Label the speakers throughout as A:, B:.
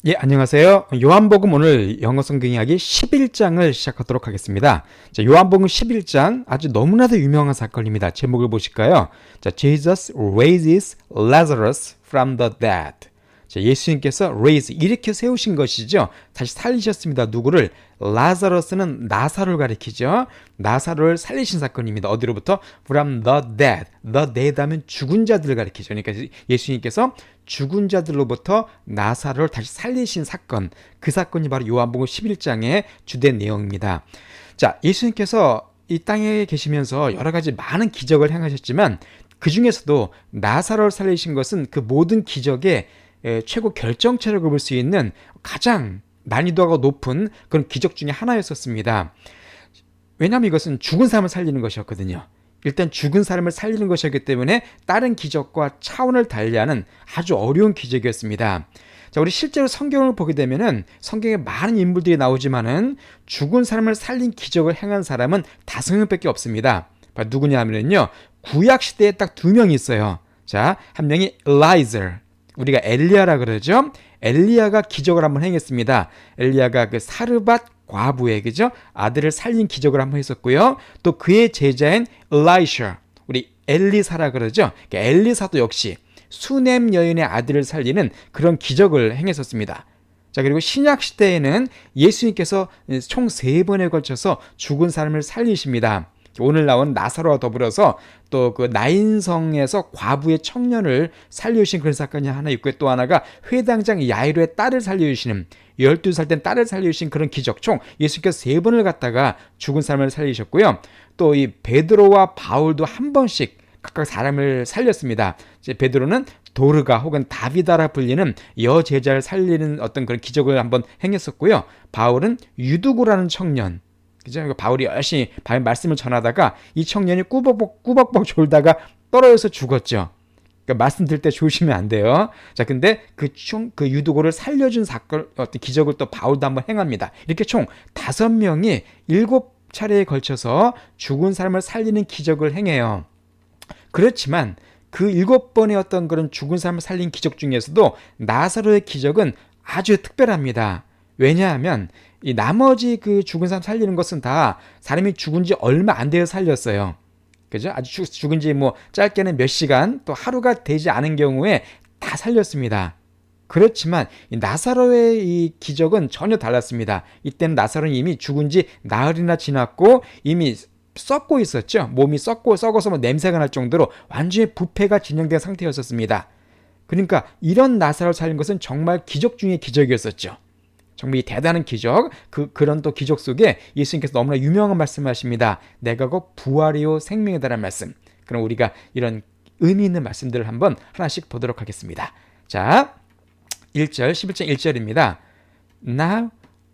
A: 예, 안녕하세요. 요한복음 오늘 영어 성경 이야기 11장을 시작하도록 하겠습니다. 자, 요한복음 11장 아주 너무나도 유명한 사건입니다. 제목을 보실까요? 자, Jesus raises Lazarus from the dead. 자, 예수님께서 raise, 일으켜 세우신 것이죠. 다시 살리셨습니다. 누구를? 라자러스는 나사로를 가리키죠. 나사로를 살리신 사건입니다. 어디로부터? From the dead. The dead 하면 죽은 자들을 가리키죠. 그러니까 예수님께서 죽은 자들로부터 나사로를 다시 살리신 사건. 그 사건이 바로 요한복음 11장의 주된 내용입니다. 자, 예수님께서 이 땅에 계시면서 여러 가지 많은 기적을 행하셨지만 그 중에서도 나사로를 살리신 것은 그 모든 기적의 최고 결정체라고 볼 수 있는 가장 난이도가 높은 그런 기적 중에 하나였었습니다. 왜냐하면 이것은 죽은 사람을 살리는 것이었거든요. 일단 죽은 사람을 살리는 것이었기 때문에 다른 기적과 차원을 달리하는 아주 어려운 기적이었습니다. 자, 우리 실제로 성경을 보게 되면은 성경에 많은 인물들이 나오지만은 죽은 사람을 살린 기적을 행한 사람은 5명밖에 없습니다. 누구냐 하면요, 구약 시대에 딱 2명이 있어요. 자, 한 명이 엘리자, 우리가 엘리야라 그러죠. 엘리야가 기적을 한번 행했습니다. 엘리야가 그 사르밧 과부의 그죠? 아들을 살린 기적을 한번 했었고요. 또 그의 제자인 엘라이샤, 우리 엘리사라 그러죠. 엘리사도 역시 수넴 여인의 아들을 살리는 그런 기적을 행했었습니다. 자, 그리고 신약 시대에는 예수님께서 총 3번에 걸쳐서 죽은 사람을 살리십니다. 오늘 나온 나사로와 더불어서 또 그 나인성에서 과부의 청년을 살려주신 그런 사건이 하나 있고, 또 하나가 회당장 야이로의 딸을 살려주시는 12살 된 딸을 살려주신 그런 기적, 총 예수께서 3번을 갖다가 죽은 사람을 살리셨고요. 또 이 베드로와 바울도 한 번씩 각각 사람을 살렸습니다. 이제 베드로는 도르가 혹은 다비다라 불리는 여제자를 살리는 어떤 그런 기적을 한번 행했었고요. 바울은 유두고라는 청년, 그죠? 바울이 열심히 말씀을 전하다가 이 청년이 꾸벅꾸벅 졸다가 떨어져서 죽었죠. 그러니까 말씀 들을 때 조심하면 안 돼요. 자, 근데 그 유두고를 살려준 사건, 어떤 기적을 또 바울도 한번 행합니다. 이렇게 총 5명이 7차례에 걸쳐서 죽은 사람을 살리는 기적을 행해요. 그렇지만 그 7번의 어떤 그런 죽은 사람을 살린 기적 중에서도 나사로의 기적은 아주 특별합니다. 왜냐하면 이 나머지 그 죽은 사람 살리는 것은 다 사람이 죽은 지 얼마 안 되어 살렸어요. 그죠? 아주 죽은 지 뭐 짧게는 몇 시간, 또 하루가 되지 않은 경우에 다 살렸습니다. 그렇지만 이 나사로의 이 기적은 전혀 달랐습니다. 이때는 나사로는 이미 죽은 지 나흘이나 지났고 이미 썩고 있었죠. 몸이 썩어서 뭐 냄새가 날 정도로 완전히 부패가 진행된 상태였었습니다. 그러니까 이런 나사로를 살린 것은 정말 기적 중의 기적이었었죠. 정말 이 대단한 기적, 그런 또 기적 속에 예수님께서 너무나 유명한 말씀을 하십니다. 내가 곧 부활이요 생명이다라는 말씀. 그럼 우리가 이런 의미 있는 말씀들을 한번 하나씩 보도록 하겠습니다. 자, 1절, 11장 1절입니다. Now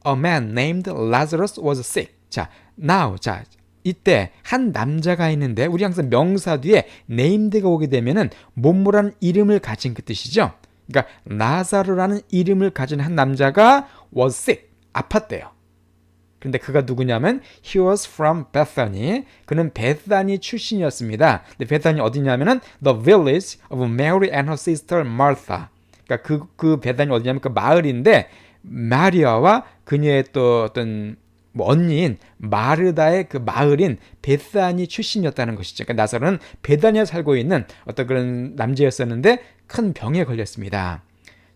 A: a man named Lazarus was sick. 자, now, 자, 이때 한 남자가 있는데, 우리 항상 명사 뒤에 named가 오게 되면은 뭐뭐라는 이름을 가진 그 뜻이죠. 그러니까 나사로라는 이름을 가진 한 남자가 was sick, 아팠대요. 근데 그가 누구냐면 he was from Bethany. 그는 베다니 출신이었습니다. 근데 베다니 어디냐면은 the village of Mary and her sister Martha. 그러니까 그 베다니 어디냐면 그 마을인데 마리아와 그녀의 또 어떤 뭐 언니인 마르다의 그 마을인 베다니 출신이었다는 것이죠. 그러니까 나사로는 베다니에 살고 있는 어떤 그런 남자였었는데 큰 병에 걸렸습니다.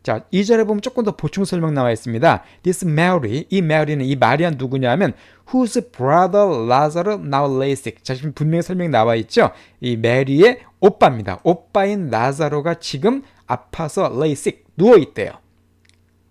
A: 자, 2절에 보면 조금 더 보충 설명 나와 있습니다. This Mary, 이 메리는, 이 마리아는 누구냐면 whose brother Lazarus now lay sick. 자, 지금 분명히 설명이 나와 있죠. 이 메리의 오빠입니다. 오빠인 라자로가 지금 아파서 lay sick, 누워 있대요.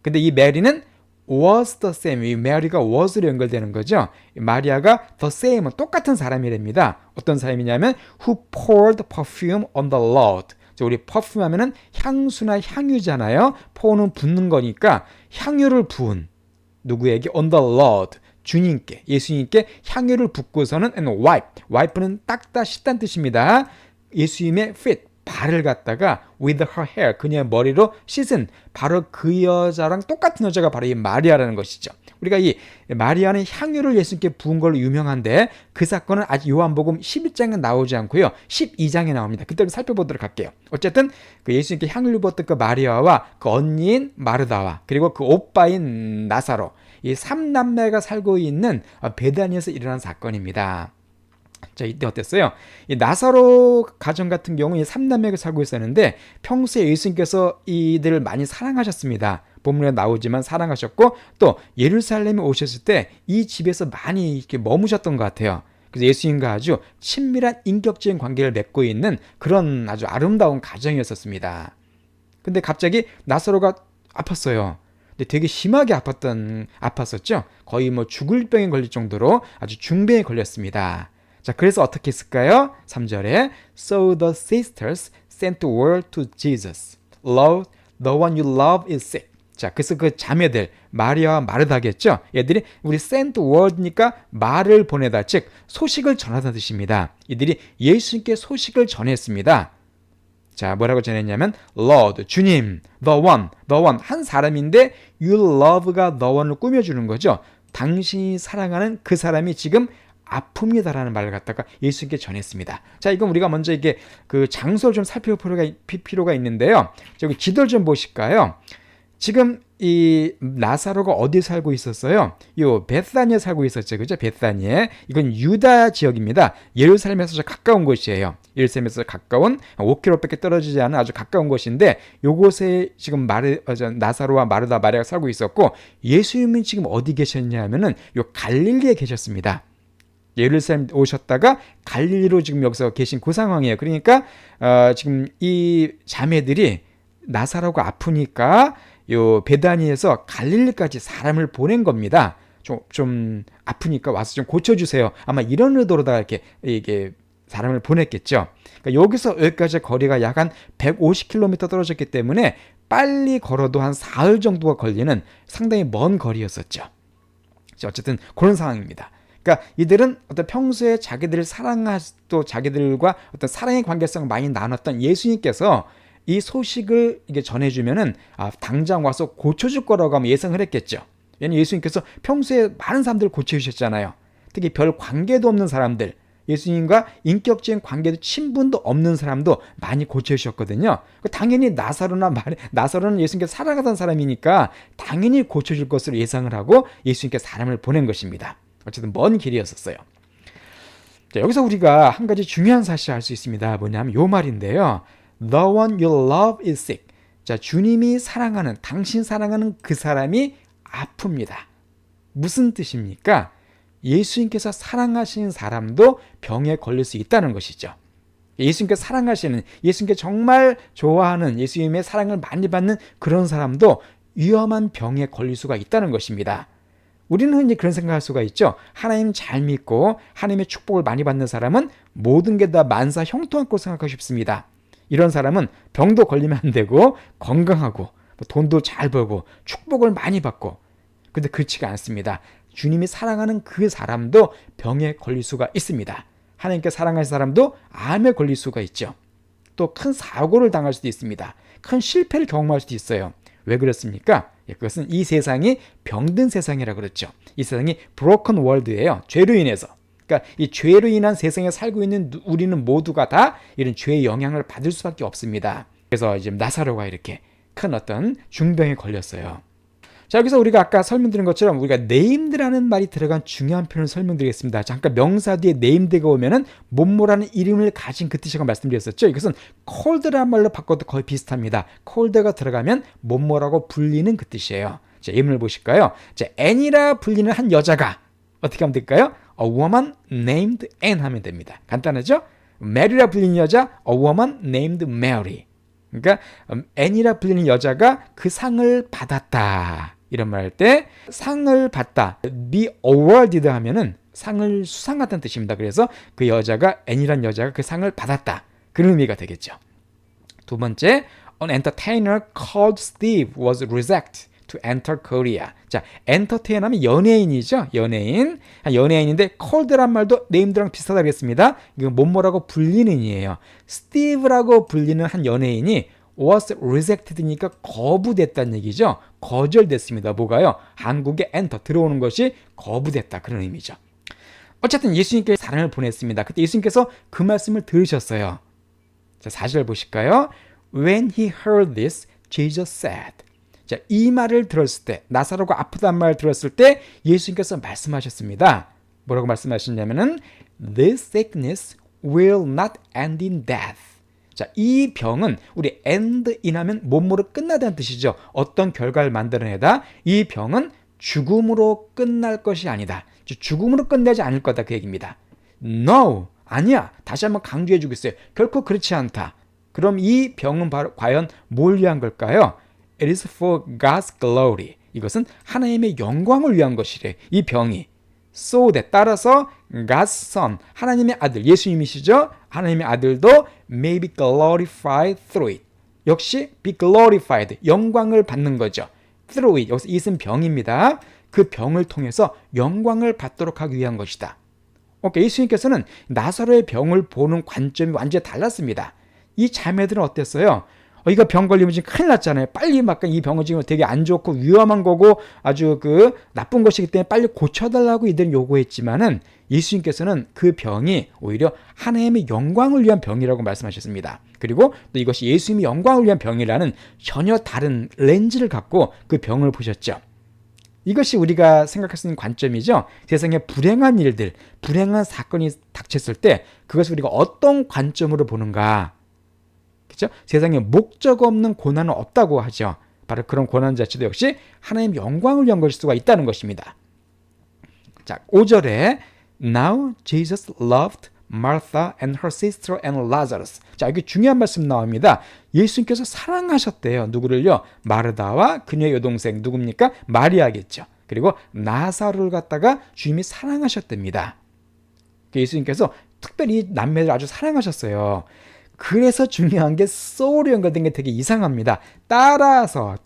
A: 근데 이 메리는 was the same, 이 메리가 was로 연결되는 거죠. 마리아가 the same은 똑같은 사람이랍니다. 어떤 사람이냐면 who poured perfume on the Lord. 우리 퍼퓸 하면은 향수나 향유잖아요. pour는 붓는 거니까 향유를 부은 누구에게? on the Lord, 주님께, 예수님께 향유를 붓고서는 and wipe는 닦다 씻다는 뜻입니다. 예수님의 feet, 발을 갖다가 with her hair, 그녀의 머리로 씻은 바로 그 여자랑 똑같은 여자가 바로 이 마리아라는 것이죠. 우리가 이 마리아는 향유를 예수님께 부은 걸로 유명한데 그 사건은 아직 요한복음 11장에 나오지 않고요. 12장에 나옵니다. 그때를 살펴보도록 할게요. 어쨌든 그 예수님께 향유를 부었던 그 마리아와 그 언니인 마르다와 그리고 그 오빠인 나사로 이 3남매가 살고 있는 베다니에서 일어난 사건입니다. 자, 이때 어땠어요? 이 나사로 가정 같은 경우 이 3남매가 살고 있었는데 평소에 예수님께서 이들을 많이 사랑하셨습니다. 본문에 나오지만 사랑하셨고 또 예루살렘에 오셨을 때 이 집에서 많이 이렇게 머무셨던 것 같아요. 그래서 예수님과 아주 친밀한 인격적인 관계를 맺고 있는 그런 아주 아름다운 가정이었습니다. 근데 갑자기 나사로가 아팠어요. 근데 되게 심하게 아팠었죠. 거의 뭐 죽을 병에 걸릴 정도로 아주 중병에 걸렸습니다. 자, 그래서 어떻게 했을까요? 3절에 So the sisters sent word to Jesus. Lord, the one you love is sick. 자, 그래서 그 자매들 마리아와 마르다겠죠. 얘들이 우리 sent word니까 말을 보내다, 즉 소식을 전하다는 뜻입니다. 이들이 예수님께 소식을 전했습니다. 자, 뭐라고 전했냐면 Lord, 주님, the one 한 사람인데 you love가 the one을 꾸며주는 거죠. 당신이 사랑하는 그 사람이 지금 아픕니다라는 말을 갖다가 예수님께 전했습니다. 자, 이건 우리가 먼저 이게 그 장소를 좀 살펴볼 필요가 있는데요. 저기 지도를 좀 보실까요? 지금 이 나사로가 어디에 살고 있었어요? 요 베사니에 살고 있었죠. 그죠? 베사니에. 이건 유다 지역입니다. 예루살렘에서 가까운 곳이에요. 예루살렘에서 가까운 5km밖에 떨어지지 않은 아주 가까운 곳인데 요곳에 지금 나사로와 마르다 마리아가 살고 있었고 예수님은 지금 어디 계셨냐면은 요 갈릴리에 계셨습니다. 예루살렘 오셨다가 갈릴리로 지금 여기서 계신 그 상황이에요. 그러니까 지금 이 자매들이 나사로가 아프니까 요 베다니에서 갈릴리까지 사람을 보낸 겁니다. 좀 아프니까 와서 좀 고쳐주세요. 아마 이런 의도로다가 이게 사람을 보냈겠죠. 그러니까 여기서 여기까지 거리가 약 한 150km 떨어졌기 때문에 빨리 걸어도 한 사흘 정도가 걸리는 상당히 먼 거리였었죠. 어쨌든 그런 상황입니다. 그러니까 이들은 어떤 평소에 자기들을 또 자기들과 어떤 사랑의 관계성을 많이 나눴던 예수님께서 이 소식을 이게 전해주면은 당장 와서 고쳐줄 거라고 하면 예상을 했겠죠. 왜냐면 예수님께서 평소에 많은 사람들을 고쳐주셨잖아요. 특히 별 관계도 없는 사람들, 예수님과 인격적인 관계도 친분도 없는 사람도 많이 고쳐주셨거든요. 당연히 나사로는 예수님께서 사랑하던 사람이니까 당연히 고쳐줄 것으로 예상을 하고 예수님께서 사람을 보낸 것입니다. 어쨌든 먼 길이었었어요. 자, 여기서 우리가 한 가지 중요한 사실을 알 수 있습니다. 뭐냐면 요 말인데요. The one you love is sick. 자, 주님이 사랑하는, 당신 사랑하는 그 사람이 아픕니다. 무슨 뜻입니까? 예수님께서 사랑하시는 사람도 병에 걸릴 수 있다는 것이죠. 예수님께서 사랑하시는, 예수님께 정말 좋아하는, 예수님의 사랑을 많이 받는 그런 사람도 위험한 병에 걸릴 수가 있다는 것입니다. 우리는 흔히 그런 생각할 수가 있죠. 하나님 잘 믿고 하나님의 축복을 많이 받는 사람은 모든 게 다 만사 형통할 거라고 생각하고 싶습니다. 이런 사람은 병도 걸리면 안 되고 건강하고 돈도 잘 벌고 축복을 많이 받고, 근데 그렇지가 않습니다. 주님이 사랑하는 그 사람도 병에 걸릴 수가 있습니다. 하나님께 사랑하는 사람도 암에 걸릴 수가 있죠. 또 큰 사고를 당할 수도 있습니다. 큰 실패를 경험할 수도 있어요. 왜 그렇습니까? 그것은 이 세상이 병든 세상이라 그랬죠. 이 세상이 broken world예요. 죄로 인해서. 그러니까 이 죄로 인한 세상에 살고 있는 우리는 모두가 다 이런 죄의 영향을 받을 수밖에 없습니다. 그래서 이제 나사로가 이렇게 큰 어떤 중병에 걸렸어요. 자, 여기서 우리가 아까 설명드린 것처럼 우리가 네임드라는 말이 들어간 중요한 표현을 설명드리겠습니다. 잠깐 명사 뒤에 네임드가 오면은 몸모라는 이름을 가진 그 뜻이라고 말씀드렸었죠. 이것은 cold라는 말로 바꿔도 거의 비슷합니다. cold가 들어가면 몸모라고 불리는 그 뜻이에요. 자, 예문을 보실까요? 자, An이라 불리는 한 여자가 어떻게 하면 될까요? A woman named Anne 하면 됩니다. 간단하죠? Mary라 불리는 여자, a woman named Mary. 그러니까 An이라 불리는 여자가 그 상을 받았다. 이런 말 할 때 상을 받다, be awarded 하면은 상을 수상하다는 뜻입니다. 그래서 그 여자가, An이란 여자가 그 상을 받았다. 그런 의미가 되겠죠. 두 번째, an entertainer called Steve was rejected to enter Korea. 자, entertain 하면 연예인이죠. 연예인인데 cold란 말도 name드랑 비슷하다고 했습니다. 이건 뭐라고 불리는 이에요. Steve라고 불리는 한 연예인이 was rejected니까 거부됐다는 얘기죠. 거절됐습니다. 뭐가요? 한국에 enter 들어오는 것이 거부됐다 그런 의미죠. 어쨌든 예수님께 사랑을 보냈습니다. 그때 예수님께서 그 말씀을 들으셨어요. 자, 4절 보실까요? When he heard this, Jesus said. 자, 이 말을 들었을 때, 나사로가 아프다는 말을 들었을 때 예수님께서 말씀하셨습니다. 뭐라고 말씀하셨냐면은 This sickness will not end in death. 자, 이 병은 우리 end in 하면 몸으로 끝나다는 뜻이죠. 어떤 결과를 만들어내다. 이 병은 죽음으로 끝날 것이 아니다. 죽음으로 끝나지 않을 거다 그 얘기입니다. No, 아니야. 다시 한번 강조해 주겠어요. 결코 그렇지 않다. 그럼 이 병은 바로 과연 뭘 위한 걸까요? It is for God's glory. 이것은 하나님의 영광을 위한 것이래. 이 병이. So that 따라서 God's Son, 하나님의 아들, 예수님이시죠? 하나님의 아들도 may be glorified through it. 역시 be glorified, 영광을 받는 거죠. through it, 여기서 it은 병입니다. 그 병을 통해서 영광을 받도록 하기 위한 것이다. 오케이, 예수님께서는 나사로의 병을 보는 관점이 완전히 달랐습니다. 이 자매들은 어땠어요? 이거 병 걸리면 지금 큰일 났잖아요. 빨리 막 이 병은 지금 되게 안 좋고 위험한 거고 아주 그 나쁜 것이기 때문에 빨리 고쳐달라고 이들은 요구했지만은 예수님께서는 그 병이 오히려 하나님의 영광을 위한 병이라고 말씀하셨습니다. 그리고 또 이것이 예수님의 영광을 위한 병이라는 전혀 다른 렌즈를 갖고 그 병을 보셨죠. 이것이 우리가 생각할 수 있는 관점이죠. 세상에 불행한 일들, 불행한 사건이 닥쳤을 때 그것을 우리가 어떤 관점으로 보는가. 그렇죠? 세상에 목적 없는 고난은 없다고 하죠. 바로 그런 고난 자체도 역시 하나님 영광을 위한 것일 수가 있다는 것입니다. 자, 5절에 Now Jesus loved Martha and her sister and Lazarus. 자, 여기 중요한 말씀 나옵니다. 예수님께서 사랑하셨대요. 누구를요? 마르다와 그녀의 여동생 누굽니까? 마리아겠죠. 그리고 나사로를 갖다가 주님이 사랑하셨답니다. 예수님께서 특별히 이 남매를 아주 사랑하셨어요. 그래서 중요한 게 soul로 연결된 게 되게 이상합니다. 따라서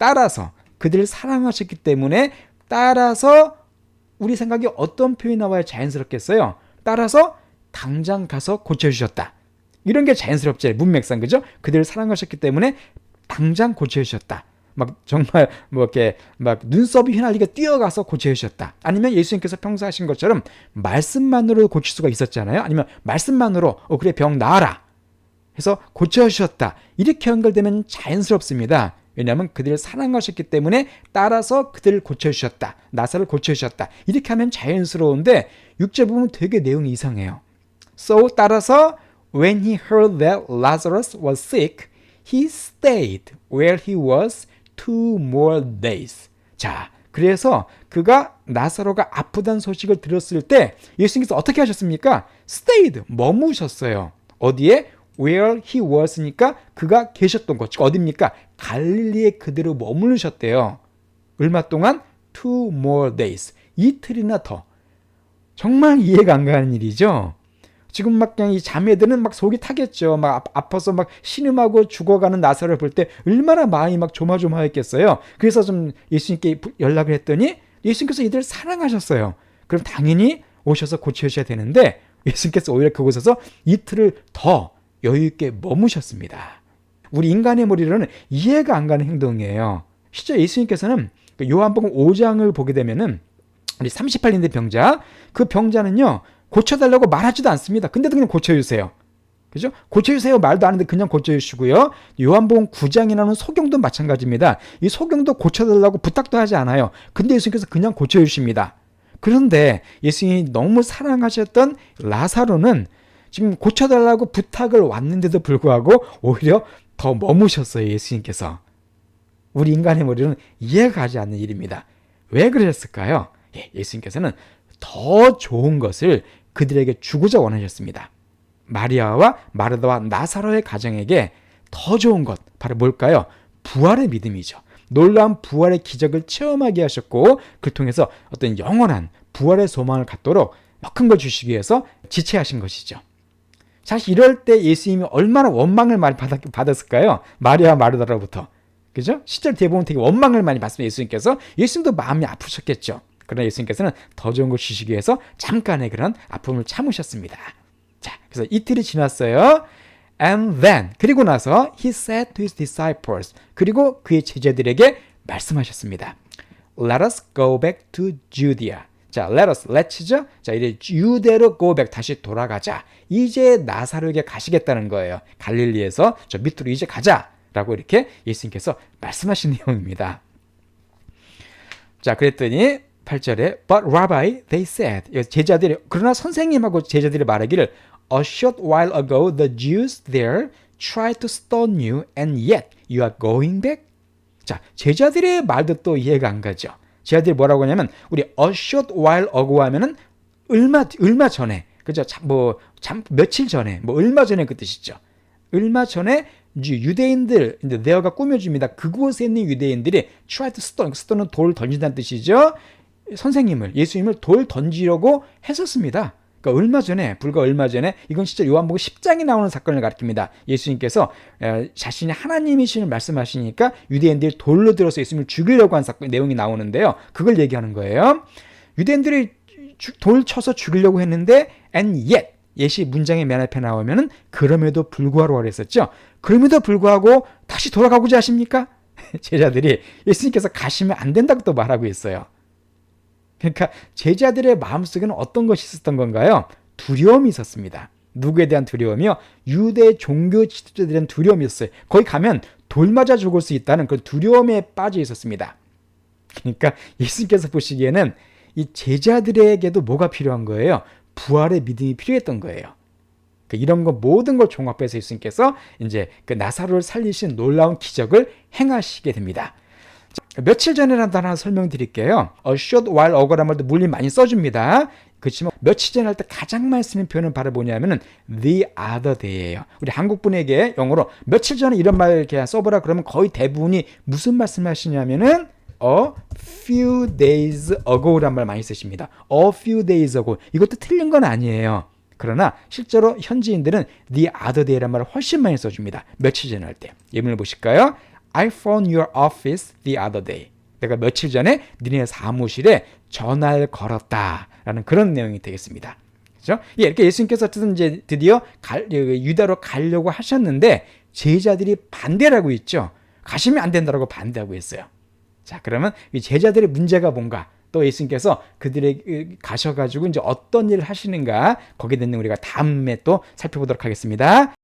A: 그들을 사랑하셨기 때문에 따라서 우리 생각에 어떤 표현이 나와야 자연스럽겠어요? 따라서 당장 가서 고쳐주셨다. 이런 게 자연스럽지 문맥상 그죠? 그들을 사랑하셨기 때문에 당장 고쳐주셨다. 막 정말 뭐 이렇게 막 눈썹이 휘날리게 뛰어가서 고쳐주셨다. 아니면 예수님께서 평소 하신 것처럼 말씀만으로 고칠 수가 있었잖아요. 아니면 말씀만으로 그래 병 나아라 해서 고쳐주셨다. 이렇게 연결되면 자연스럽습니다. 왜냐하면 그들을 사랑하셨기 때문에 따라서 그들을 고쳐주셨다. 나사를 고쳐주셨다. 이렇게 하면 자연스러운데 6절 보면 되게 내용이 이상해요. So 따라서 when he heard that Lazarus was sick, he stayed where he was 2 more days. 자, 그래서 그가 나사로가 아프다는 소식을 들었을 때 예수님께서 어떻게 하셨습니까? stayed, 머무셨어요. 어디에? where he was니까 그가 계셨던 곳. 어디입니까? 갈릴리에 그대로 머무르셨대요. 얼마 동안? 2 more days. 이틀이나 더. 정말 이해가 안 가는 일이죠. 지금 막 그냥 이 자매들은 막 속이 타겠죠. 막 아파서 막 신음하고 죽어가는 나사로를 볼 때 얼마나 마음이 막 조마조마했겠어요. 그래서 좀 예수님께 연락을 했더니 예수님께서 이들을 사랑하셨어요. 그럼 당연히 오셔서 고쳐주셔야 되는데 예수님께서 오히려 그곳에서 이틀을 더 여유 있게 머무셨습니다. 우리 인간의 머리로는 이해가 안 가는 행동이에요. 실제 예수님께서는 요한복음 5장을 보게 되면은 우리 38인대 병자, 그 병자는요 고쳐달라고 말하지도 않습니다. 근데도 그냥 고쳐주세요. 그죠? 고쳐주세요 말도 안 하는데 그냥 고쳐주시고요. 요한복음 9장에 나오는 소경도 마찬가지입니다. 이 소경도 고쳐달라고 부탁도 하지 않아요. 근데 예수님께서 그냥 고쳐주십니다. 그런데 예수님이 너무 사랑하셨던 라사로는 지금 고쳐달라고 부탁을 왔는데도 불구하고 오히려 더 머무셨어요. 예수님께서. 우리 인간의 머리는 이해가 가지 않는 일입니다. 왜 그러셨을까요? 예수님께서는 더 좋은 것을 그들에게 주고자 원하셨습니다. 마리아와 마르다와 나사로의 가정에게 더 좋은 것, 바로 뭘까요? 부활의 믿음이죠. 놀라운 부활의 기적을 체험하게 하셨고 그를 통해서 어떤 영원한 부활의 소망을 갖도록 큰 걸 주시기 위해서 지체하신 것이죠. 사실 이럴 때 예수님이 얼마나 원망을 많이 받았을까요? 마리아 마르다로부터. 그죠? 실제로 대부분 되게 원망을 많이 받습니다. 예수님께서. 예수님도 마음이 아프셨겠죠. 그러나 예수님께서는 더 좋은 걸 주시기 위해서 잠깐의 그런 아픔을 참으셨습니다. 자, 그래서 이틀이 지났어요. And then 그리고 나서 he said to his disciples 그리고 그의 제자들에게 말씀하셨습니다. Let us go back to Judea. 자, let's죠? 자, 이제 유대로 go back 다시 돌아가자. 이제 나사로에게 가시겠다는 거예요. 갈릴리에서 저 밑으로 이제 가자라고 이렇게 예수님께서 말씀하신 내용입니다. 자, 그랬더니 8절에 But Rabbi, they said 제자들이 그러나 선생님하고 제자들이 말하기를 A short while ago the Jews there tried to stone you and yet you are going back? 자, 제자들의 말도 또 이해가 안 가죠. 제자들이 뭐라고 하냐면 우리 a short while ago 하면은 얼마 전에 그죠? 며칠 전에 얼마 전에 그 뜻이죠. 얼마 전에 유대인들 이제 there가 꾸며줍니다. 그곳에 있는 유대인들이 try to stone은 돌 던진다는 뜻이죠. 선생님을 예수님을 돌 던지려고 했었습니다. 그러니까 불과 얼마 전에 이건 진짜 요한복음 10장에 나오는 사건을 가리킵니다. 예수님께서 자신이 하나님이심을 말씀하시니까 유대인들이 돌로 들어서 예수님을 죽이려고 한 사건 내용이 나오는데요. 그걸 얘기하는 거예요. 유대인들이 돌 쳐서 죽이려고 했는데 and yet 예시 문장의 맨 앞에 나오면은 그럼에도 불구하고 그랬었죠. 그럼에도 불구하고 다시 돌아가고자 하십니까? 제자들이 예수님께서 가시면 안 된다고 또 말하고 있어요. 그러니까 제자들의 마음속에는 어떤 것이 있었던 건가요? 두려움이 있었습니다. 누구에 대한 두려움이요? 유대 종교 지도자들에 대한 두려움이 있었어요. 거기 가면 돌 맞아 죽을 수 있다는 그런 두려움에 빠져 있었습니다. 그러니까 예수님께서 보시기에는 이 제자들에게도 뭐가 필요한 거예요? 부활의 믿음이 필요했던 거예요. 이런 거 모든 걸 종합해서 예수님께서 이제 그 나사로를 살리신 놀라운 기적을 행하시게 됩니다. 며칠 전에라는 단어 하나 설명드릴게요. A short while ago라는 말도 물론 많이 써줍니다. 그렇지만 며칠 전에 할 때 가장 많이 쓰는 표현은 바로 뭐냐면은 the other day예요. 우리 한국 분에게 영어로 며칠 전에 이런 말 이렇게 써보라 그러면 거의 대부분이 무슨 말씀하시냐면은 a few days ago라는 말 많이 쓰십니다. a few days ago 이것도 틀린 건 아니에요. 그러나 실제로 현지인들은 the other day라는 말을 훨씬 많이 써줍니다. 며칠 전에 할 때. 예문을 보실까요? I phoned your office the other day. 내가 며칠 전에 니네 사무실에 전화를 걸었다라는 그런 내용이 되겠습니다. 그렇죠? 이렇게 예수님께서 어쨌든 이제 드디어 유다로 가려고 하셨는데 제자들이 반대를 하고 있죠. 가시면 안 된다라고 반대하고 있어요. 자, 그러면 이 제자들의 문제가 뭔가? 또 예수님께서 그들에게 가셔가지고 이제 어떤 일을 하시는가? 거기에 대한 우리가 다음에 또 살펴보도록 하겠습니다.